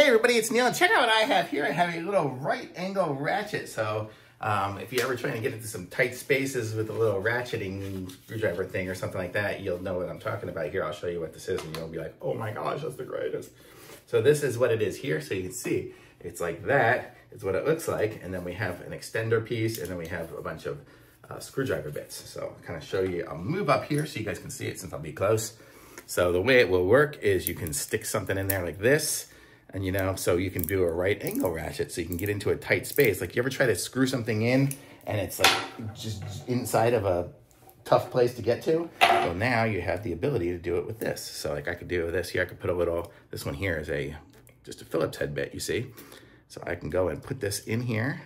everybody, it's Neil. Check out what I have here. I have a little right angle ratchet. So if you're ever trying to get into some tight spaces with a little ratcheting screwdriver thing or something like that, you'll know what I'm talking about here. I'll show you what this is and you'll be like, oh my gosh, that's the greatest. So this is what it is here. So you can see it's like that. It's what it looks like. And then we have an extender piece and then we have a bunch of screwdriver bits. So I'll kind of show you, I'll move up here so you guys can see it since I'll be close. So the way it will work is you can stick something in there like this, and you know, so you can do a right angle ratchet so you can get into a tight space. Like you ever try to screw something in and it's like just inside of a tough place to get to? Well, now you have the ability to do it with this. So like I could do this here, I could put a little, this one here is just a Phillips head bit, you see? So I can go and put this in here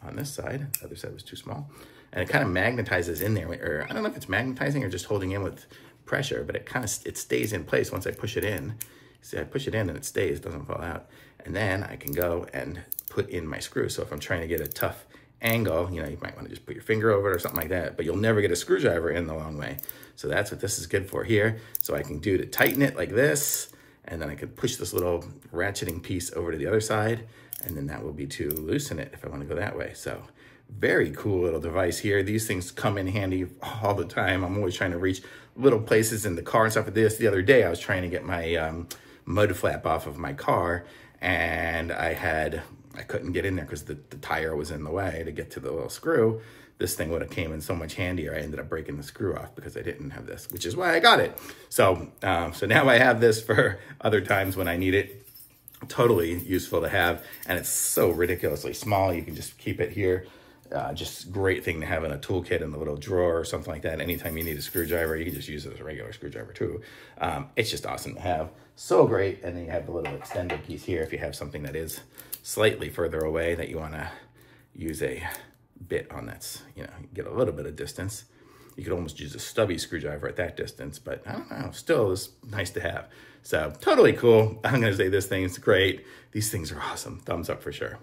on this side. The other side was too small. And it kind of magnetizes in there, or I don't know if it's magnetizing or just holding in with pressure, but it stays in place once I push it in. See, I push it in and it stays, it doesn't fall out. And then I can go and put in my screw. So if I'm trying to get a tough angle, you know, you might want to just put your finger over it or something like that, but you'll never get a screwdriver in the long way. So that's what this is good for here. So I can do to tighten it like this, and then I could push this little ratcheting piece over to the other side, and then that will be to loosen it if I want to go that way. So very cool little device here. These things come in handy all the time. I'm always trying to reach little places in the car and stuff like this. The other day, I was trying to get my mud flap off of my car, and I couldn't get in there because the tire was in the way to get to the little screw. This thing would have came in so much handier. I ended up breaking the screw off because I didn't have this, which is why I got it. So, so now I have this for other times when I need it. Totally useful to have, and it's so ridiculously small. You can just keep it here. Just great thing to have in a toolkit in the little drawer or something like that. Anytime you need a screwdriver, you can just use it as a regular screwdriver too. It's just awesome to have. So great. And then you have the little extender piece here if you have something that is slightly further away that you want to use a bit on. That's, you know, get a little bit of distance. You could almost use a stubby screwdriver at that distance, but I don't know, still is nice to have. So totally cool. I'm going to say this thing is great. These things are awesome. Thumbs up for sure.